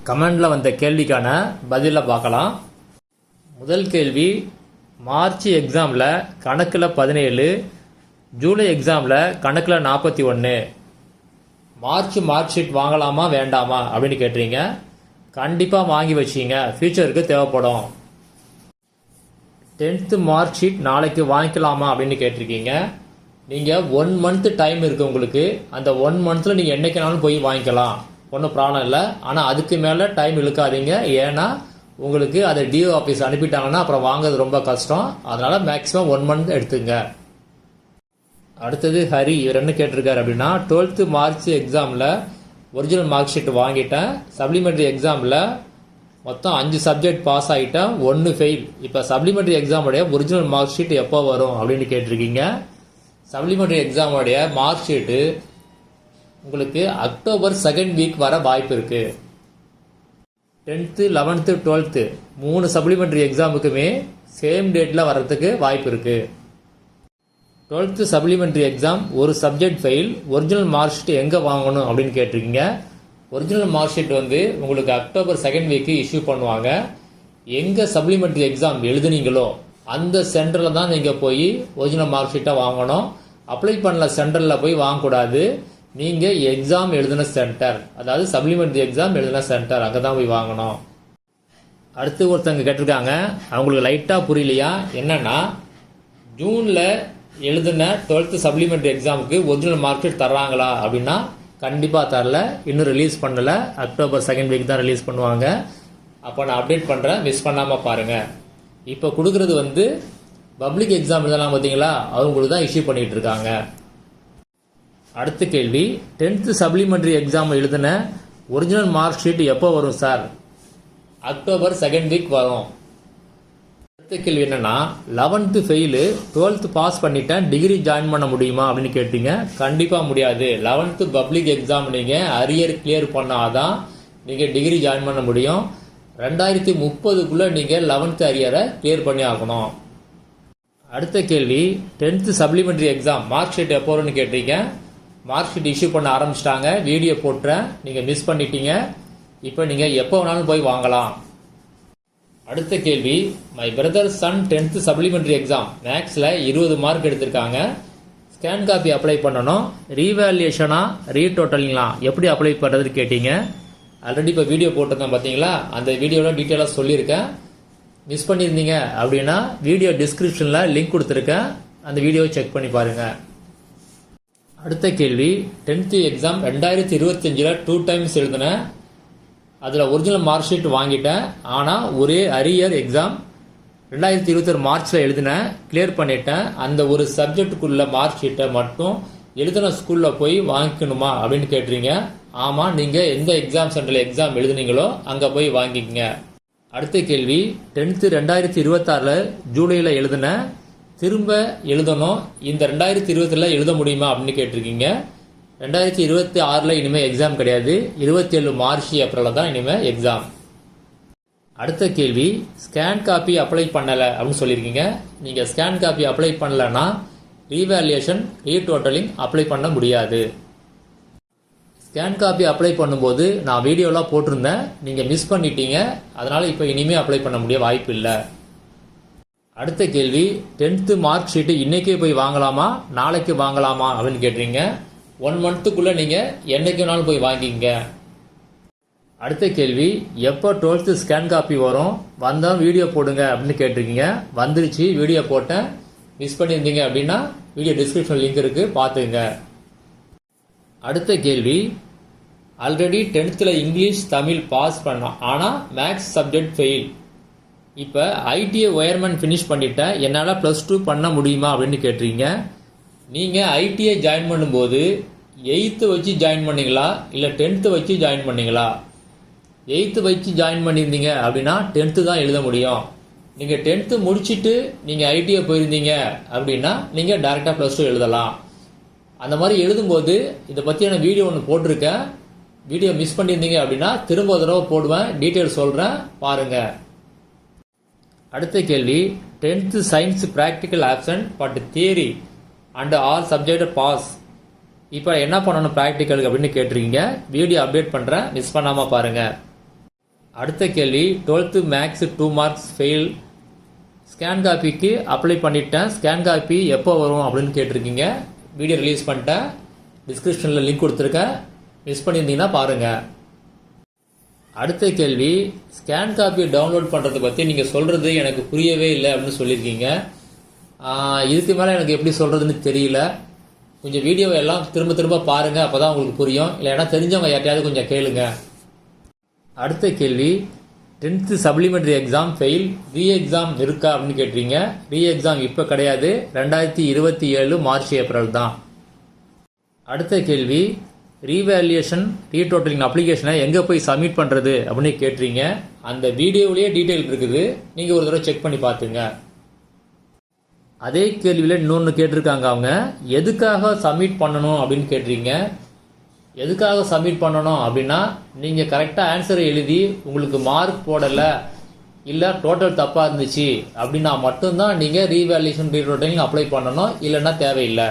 கமெண்டில் வந்த கேள்விக்கான பதிலை பார்க்கலாம். முதல் கேள்வி, மார்ச் எக்ஸாமில் கணக்கில் 17, ஜூலை எக்ஸாமில் கணக்கில் 41. மார்க் ஷீட் வாங்கலாமா வேண்டாமா அப்படின்னு கேட்டுறீங்க. கண்டிப்பாக வாங்கி வச்சிங்க, ஃபியூச்சருக்கு தேவைப்படும். 10th மார்க் ஷீட் நாளைக்கு வாங்கிக்கலாமா அப்படின்னு கேட்டிருக்கீங்க. நீங்கள் 1 month டைம் இருக்குது உங்களுக்கு. அந்த 1 monthல நீங்கள் என்றைக்குனாலும் போய் வாங்கிக்கலாம், ஒன்றும் ப்ராப்ளம் இல்லை. ஆனால் அதுக்கு மேலே டைம் இழுக்காதீங்க. ஏன்னா உங்களுக்கு அதை டிஓ ஆஃபீஸ் அனுப்பிட்டாங்கன்னா அப்புறம் வாங்குறது ரொம்ப கஷ்டம். அதனால் மேக்ஸிமம் 1 month எடுத்துங்க. அடுத்தது ஹரி, இவர் என்ன கேட்டிருக்காரு அப்படின்னா, 12th மார்ச் எக்ஸாமில் ஒரிஜினல் மார்க் ஷீட் வாங்கிட்டேன். சப்ளிமெண்ட்ரி எக்ஸாமில் மொத்தம் 5 சப்ஜெக்ட் பாஸ் ஆகிட்டேன், 1 ஃபெயில். இப்போ சப்ளிமெண்ட்ரி எக்ஸாமுடைய ஒரிஜினல் மார்க் ஷீட் எப்போ வரும் அப்படின்னு கேட்டிருக்கீங்க. சப்ளிமெண்ட்ரி எக்ஸாமுடைய மார்க் ஷீட்டு உங்களுக்கு அக்டோபர் 2nd வீக் வர வாய்ப்பு இருக்குது. 10th 11th 12th 3 supplementary எக்ஸாமுக்குமே same டேட்டில் வர்றதுக்கு வாய்ப்பு இருக்குது. 12th சப்ளிமெண்ட்ரி எக்ஸாம் ஒரு subject fail, original mark sheet எங்கே வாங்கணும் அப்படின்னு கேட்டிருக்கீங்க. ஒரிஜினல் மார்க் ஷீட் உங்களுக்கு அக்டோபர் 2nd வீக்கு இஷ்யூ பண்ணுவாங்க. எங்கே சப்ளிமெண்ட்ரி எக்ஸாம் எழுதுனீங்களோ அந்த சென்டரில் தான் நீங்கள் போய் ஒரிஜினல் மார்க் ஷீட்டை வாங்கணும். அப்ளை பண்ணல சென்டரில் போய் வாங்கக்கூடாது. நீங்கள் எக்ஸாம் எழுதின சென்டர், அதாவது சப்ளிமெண்ட்ரி எக்ஸாம் எழுதின சென்டர், அங்கே தான் போய் வாங்கணும். அடுத்து ஒருத்தங்க கேட்டிருக்காங்க, அவங்களுக்கு லைட்டாக புரியலையா என்னன்னா, ஜூனில் எழுதின 12th சப்ளிமெண்ட்ரி எக்ஸாமுக்கு ஒரிஜினல் மார்க் ஷீட் தர்றாங்களா அப்படின்னா கண்டிப்பாக தரல, இன்னும் ரிலீஸ் பண்ணலை. அக்டோபர் 2nd வீக் தான் ரிலீஸ் பண்ணுவாங்க. அப்போ நான் அப்டேட் பண்ணுறேன், மிஸ் பண்ணாமல் பாருங்கள். இப்போ கொடுக்குறது பப்ளிக் எக்ஸாம் எழுதலாம் பார்த்தீங்களா, அவங்களுக்கு தான் இஷ்யூ பண்ணிகிட்டு இருக்காங்க. அடுத்த கேள்வி, 10th சப்ளிமெண்ட்ரி எக்ஸாம் எழுதின ஒரிஜினல் மார்க் ஷீட் எப்போ வரும் சார்? அக்டோபர் 2nd வீக் வரும். அடுத்த கேள்வி என்னன்னா, 11th ஃபெயிலு 12th பாஸ் பண்ணிட்டேன், டிகிரி ஜாயின் பண்ண முடியுமா அப்படின்னு கேட்டீங்க. கண்டிப்பாக முடியாது. 11th பப்ளிக் எக்ஸாம் நீங்கள் அரியர் கிளியர் பண்ணாதான் நீங்கள் டிகிரி ஜாயின் பண்ண முடியும். 2030க்குள்ளே நீங்கள் 11th அரியரை கிளியர் பண்ணி ஆகணும். அடுத்த கேள்வி, 10th supplementary exam mark sheet எப்போ வரும்னு கேட்டீங்க. மார்க் ஷீட் இஷ்யூ பண்ண ஆரம்பிச்சிட்டாங்க, வீடியோ போட்டுறேன், நீங்கள் மிஸ் பண்ணிட்டீங்க. இப்போ நீங்கள் எப்போ வேணாலும் போய் வாங்கலாம். அடுத்த கேள்வி, my brother son 10th supplementary exam மேக்ஸில் 20 மார்க் எடுத்திருக்காங்க. ஸ்கேன் காப்பி அப்ளை பண்ணணும். ரீவேல்யூஷனா ரீடோட்டலிங்களா எப்படி அப்ளை பண்ணுறதுன்னு கேட்டீங்க. ஆல்ரெடி இப்போ வீடியோ போட்டிருந்தேன் பார்த்தீங்களா, அந்த வீடியோவில் டீட்டெயிலாக சொல்லியிருக்கேன். மிஸ் பண்ணியிருந்தீங்க அப்படின்னா வீடியோ டிஸ்கிரிப்ஷனில் லிங்க் கொடுத்துருக்கேன், அந்த வீடியோவை செக் பண்ணி பாருங்கள். அடுத்த கேள்வி, 10th எக்ஸாம் 2025 2 டைம்ஸ் எழுதினேன். அதில் ஒரிஜினல் மார்க் ஷீட் வாங்கிட்டேன். ஆனால் ஒரே அரியர் எக்ஸாம் 2021 மார்ச்சில் எழுதினேன், கிளியர் பண்ணிட்டேன். அந்த ஒரு சப்ஜெக்டுக்குள்ள மார்க் ஷீட்டை மட்டும் எழுதின ஸ்கூலில் போய் வாங்கிக்கணுமா அப்படின்னு கேட்டுறீங்க. ஆமாம், நீங்கள் எந்த எக்ஸாம் சென்டரில் எக்ஸாம் எழுதுனீங்களோ அங்கே போய் வாங்கிக்கங்க. அடுத்த கேள்வி, 10th 2026 ஜூலையில் எழுதின, திரும்ப எழுதணும். இந்த 2020 எழுத முடியுமா அப்படின்னு கேட்டிருக்கீங்க. 2026 இனிமேல் எக்ஸாம் கிடையாது. 27 மார்ச் ஏப்ரலில் தான் இனிமேல் எக்ஸாம். அடுத்த கேள்வி, ஸ்கேன் காப்பி அப்ளை பண்ணலை அப்படின்னு சொல்லியிருக்கீங்க. நீங்கள் ஸ்கேன் காப்பி அப்ளை பண்ணலைன்னா ரீவேல்யூஷன் ரீடோட்டலிங் அப்ளை பண்ண முடியாது. ஸ்கேன் காப்பி அப்ளை பண்ணும்போது நான் வீடியோலாம் போட்டிருந்தேன், நீங்கள் மிஸ் பண்ணிட்டீங்க. அதனால் இப்போ இனிமேல் அப்ளை பண்ண முடிய வாய்ப்பு இல்லை. அடுத்த கேள்வி, 10th மார்க் ஷீட்டு இன்றைக்கே போய் வாங்கலாமா நாளைக்கு வாங்கலாமா அப்படின்னு கேட்டுறீங்க. 1 monthக்குள்ளே நீங்கள் என்றைக்கு வேணாலும் போய் வாங்கிக்கங்க. அடுத்த கேள்வி, எப்போ 12th ஸ்கேன் காப்பி வரும், வந்தால் வீடியோ போடுங்க அப்படின்னு கேட்டிருக்கீங்க. வந்துருச்சு, வீடியோ போட்டேன். மிஸ் பண்ணியிருந்தீங்க அப்படின்னா வீடியோ டிஸ்கிரிப்ஷன் லிங்க் இருக்குது, பார்த்துங்க. அடுத்த கேள்வி, already 10th English Tamil pass பண்ணோம், ஆனால் மேக்ஸ் சப்ஜெக்ட் ஃபெயில். இப்போ ஐடிஐ ஒயர்மேன் ஃபினிஷ் பண்ணிட்டேன், என்னால் +2 பண்ண முடியுமா அப்படின்னு கேட்டிருக்கீங்க. நீங்கள் ஐடிஐ ஜாயின் பண்ணும்போது 8th வச்சு ஜாயின் பண்ணீங்களா இல்லை 10th வச்சு ஜாயின் பண்ணீங்களா? 8th வச்சு ஜாயின் பண்ணியிருந்தீங்க அப்படின்னா 10th தான் எழுத முடியும். நீங்கள் 10th முடிச்சுட்டு நீங்கள் ஐடிஐ போயிருந்தீங்க அப்படின்னா நீங்கள் டேரெக்டாக +2 எழுதலாம். அந்த மாதிரி எழுதும்போது இதை பற்றியான வீடியோ ஒன்று போட்டிருக்கேன். வீடியோ மிஸ் பண்ணியிருந்தீங்க அப்படின்னா திரும்ப ஒரு தடவை போடுவேன், டீட்டெயில் சொல்கிறேன், பாருங்கள். அடுத்த கேள்வி, 10th science practical option but theory and all subject pass. இப்போ என்ன பண்ணணும் ப்ராக்டிக்கலுக்கு அப்படின்னு கேட்டிருக்கீங்க. வீடியோ அப்டேட் பண்ணுறேன், மிஸ் பண்ணாமல் பாருங்கள். அடுத்த கேள்வி 12th maths 2 marks fail, scan காப்பிக்கு அப்ளை பண்ணிட்டேன், ஸ்கேன் காப்பி எப்போ வரும் அப்படின்னு கேட்டிருக்கீங்க. வீடியோ ரிலீஸ் பண்ணிட்டேன், டிஸ்கிரிப்ஷனில் லிங்க் கொடுத்துருக்கேன், மிஸ் பண்ணியிருந்தீங்கன்னா பாருங்கள். அடுத்த கேள்வி, ஸ்கேன் காப்பி டவுன்லோட் பண்ணுறதை பற்றி நீங்கள் சொல்கிறது எனக்கு புரியவே இல்லை அப்படின்னு சொல்லியிருக்கீங்க. இதுக்கு மேலே எனக்கு எப்படி சொல்கிறதுன்னு தெரியல. கொஞ்சம் வீடியோவை எல்லாம் திரும்ப திரும்ப பாருங்கள், அப்போ தான் உங்களுக்கு புரியும். இல்லைன்னா தெரிஞ்சவங்க யார்ட்டையாவது கொஞ்சம் கேளுங்க. அடுத்த கேள்வி, 10th supplementary exam fail, re exam இருக்கா அப்படின்னு கேட்டீங்க. ரீ எக்ஸாம் இப்போ கிடையாது, 2027 மார்ச் ஏப்ரல் தான். அடுத்த கேள்வி, ரீவேல்யூஷன் ரீடோட்டலிங் அப்ளிகேஷனை எங்கே போய் சப்மிட் பண்ணுறது அப்படின்னு கேட்டுறீங்க. அந்த வீடியோவிலேயே டீட்டெயில் இருக்குது, நீங்கள் ஒரு தடவை செக் பண்ணி பார்த்துங்க. அதே கேள்வியில் இன்னொன்று கேட்டிருக்காங்க, அவங்க எதுக்காக சப்மிட் பண்ணணும் அப்படின்னு கேட்டுறீங்க. எதுக்காக சப்மிட் பண்ணணும் அப்படின்னா, நீங்கள் கரெக்டாக ஆன்சரை எழுதி உங்களுக்கு மார்க் போடலை இல்லை டோட்டல் தப்பாக இருந்துச்சு அப்படின்னா மட்டும்தான் நீங்கள் ரீவேல்யூஷன் ரீடோட்டலிங் அப்ளை பண்ணணும், இல்லைன்னா தேவையில்லை.